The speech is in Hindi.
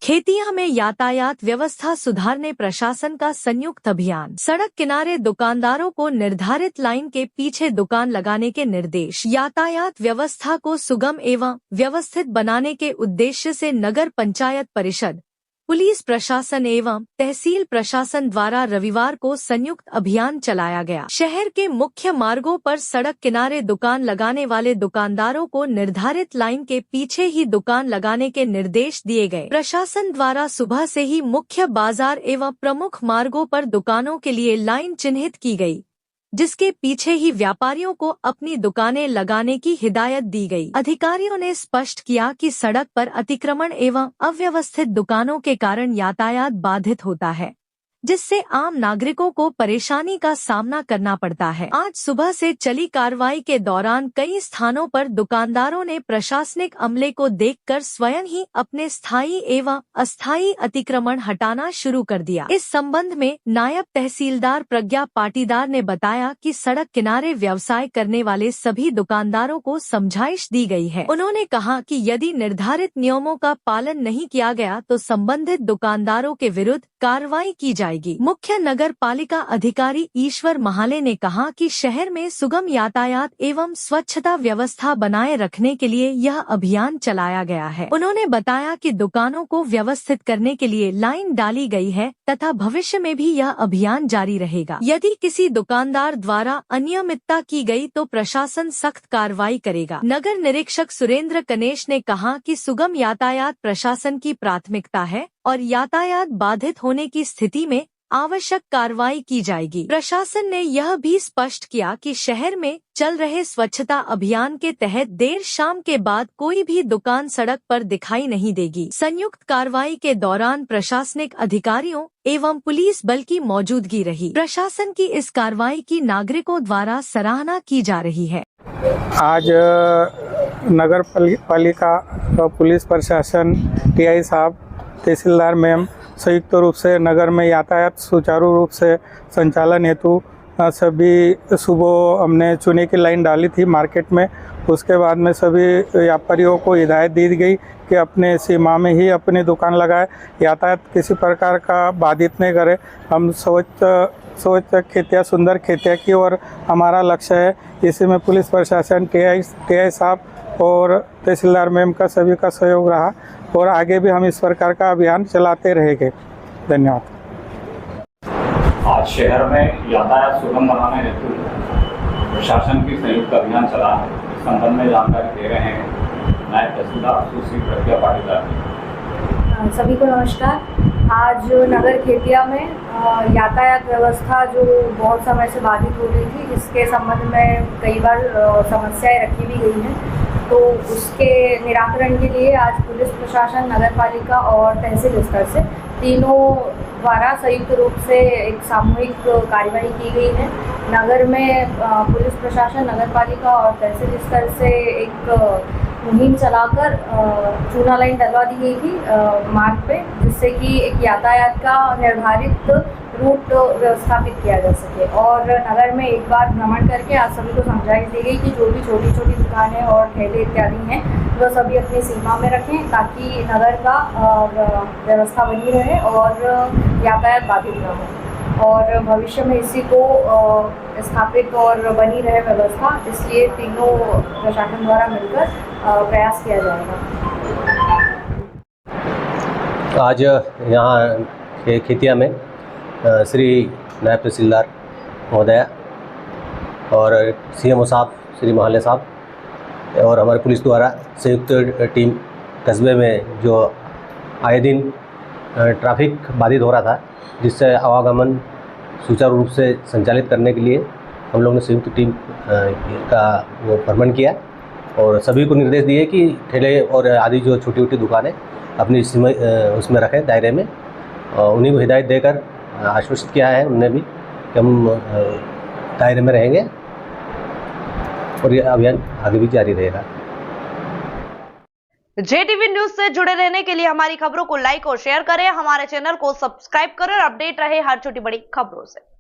खेतिया में यातायात व्यवस्था सुधारने प्रशासन का संयुक्त अभियान। सड़क किनारे दुकानदारों को निर्धारित लाइन के पीछे दुकान लगाने के निर्देश। यातायात व्यवस्था को सुगम एवं व्यवस्थित बनाने के उद्देश्य से नगर पंचायत परिषद, पुलिस प्रशासन एवं तहसील प्रशासन द्वारा रविवार को संयुक्त अभियान चलाया गया। शहर के मुख्य मार्गों पर सड़क किनारे दुकान लगाने वाले दुकानदारों को निर्धारित लाइन के पीछे ही दुकान लगाने के निर्देश दिए गए। प्रशासन द्वारा सुबह से ही मुख्य बाजार एवं प्रमुख मार्गों पर दुकानों के लिए लाइन चिन्हित की गई, जिसके पीछे ही व्यापारियों को अपनी दुकानें लगाने की हिदायत दी गई। अधिकारियों ने स्पष्ट किया कि सड़क पर अतिक्रमण एवं अव्यवस्थित दुकानों के कारण यातायात बाधित होता है, जिससे आम नागरिकों को परेशानी का सामना करना पड़ता है। आज सुबह से चली कार्रवाई के दौरान कई स्थानों पर दुकानदारों ने प्रशासनिक अमले को देखकर स्वयं ही अपने स्थायी एवं अस्थायी अतिक्रमण हटाना शुरू कर दिया। इस संबंध में नायब तहसीलदार प्रज्ञा पाटीदार ने बताया कि सड़क किनारे व्यवसाय करने वाले सभी दुकानदारों को समझाइश दी गई है। उन्होंने कहा कि यदि निर्धारित नियमों का पालन नहीं किया गया तो संबंधित दुकानदारों के विरुद्ध कार्रवाई की जाएगी। मुख्य नगर पालिका अधिकारी ईश्वर महाले ने कहा कि शहर में सुगम यातायात एवं स्वच्छता व्यवस्था बनाए रखने के लिए यह अभियान चलाया गया है। उन्होंने बताया कि दुकानों को व्यवस्थित करने के लिए लाइन डाली गई है तथा भविष्य में भी यह अभियान जारी रहेगा। यदि किसी दुकानदार द्वारा अनियमितता की गई तो प्रशासन सख्त कार्रवाई करेगा। नगर निरीक्षक सुरेंद्र कनेश ने कहा कि सुगम यातायात प्रशासन की प्राथमिकता है और यातायात बाधित होने की स्थिति में आवश्यक कार्रवाई की जाएगी। प्रशासन ने यह भी स्पष्ट किया कि शहर में चल रहे स्वच्छता अभियान के तहत देर शाम के बाद कोई भी दुकान सड़क पर दिखाई नहीं देगी। संयुक्त कार्रवाई के दौरान प्रशासनिक अधिकारियों एवं पुलिस बल की मौजूदगी रही। प्रशासन की इस कार्रवाई की नागरिकों द्वारा सराहना की जा रही है। आज नगर पालिका पुलिस प्रशासन, टीआई साहब, तहसीलदार मैम संयुक्त रूप से नगर में यातायात सुचारू रूप से संचालन हेतु सभी सुबह हमने चुने की लाइन डाली थी मार्केट में। उसके बाद में सभी व्यापारियों को हिदायत दी गई कि अपने सीमा में ही अपनी दुकान लगाए, यातायात किसी प्रकार का बाधित नहीं करे। हम स्वच्छ खेतिया, सुंदर खेतिया की ओर हमारा लक्ष्य है। इसी में पुलिस प्रशासन, टीआई साहब और तहसीलदार मैम का सभी का सहयोग रहा और आगे भी हम इस प्रकार का अभियान चलाते रहेंगे। धन्यवाद। आज शहर में यातायात सुगम बनाने हेतु प्रशासन की संयुक्त अभियान चला है। इस संबंध में जानकारी दे रहे हैं नायब तहसीलदार सुश्री प्रज्ञा पाटीदार। सभी को नमस्कार। आज नगर खेतिया में यातायात व्यवस्था जो बहुत समय से बाधित हो रही थी, इसके संबंध में कई बार समस्याएं रखी भी गई हैं, तो उसके निराकरण के लिए आज पुलिस प्रशासन, नगर पालिका और तहसील स्तर से तीनों द्वारा संयुक्त रूप से एक सामूहिक कार्रवाई की गई है। नगर में पुलिस प्रशासन, नगर पालिका और तहसील स्तर से एक मुहिम चलाकर चूना लाइन डलवा दी गई थी मार्ग पे, जिससे कि एक यातायात का निर्धारित रूट व्यवस्थापित किया जा सके। और नगर में एक बार भ्रमण करके आज सभी को समझाइश दी गई कि जो भी छोटी छोटी दुकानें और ठेले इत्यादि हैं वह सभी अपनी सीमा में रखें, ताकि नगर का व्यवस्था बनी रहे और यातायात बाधित न हो और भविष्य में इसी को स्थापित और बनी रहे व्यवस्था। इसलिए तीनों प्रशासन द्वारा मिलकर प्रयास किया जाएगा। आज यहाँ खेतिया में श्री नायब तहसीलदार महोदया और सीएमओ साहब श्री महाले साहब और हमारे पुलिस द्वारा संयुक्त टीम कस्बे में जो आए दिन ट्रैफिक बाधित हो रहा था, जिससे आवागमन सुचारू रूप से संचालित करने के लिए हम लोग ने संयुक्त टीम का वो भ्रमण किया और सभी को निर्देश दिए कि ठेले और आदि जो छोटी छोटी दुकानें अपनी उसमें रखें दायरे में। उन्हीं को हिदायत देकर आश्वस्त किया है उन्होंने भी कि हम दायरे में रहेंगे और ये अभियान आगे भी जारी रहेगा। JTV न्यूज से जुड़े रहने के लिए हमारी खबरों को लाइक और शेयर करें, हमारे चैनल को सब्सक्राइब करें और अपडेट रहे हर छोटी बड़ी खबरों से।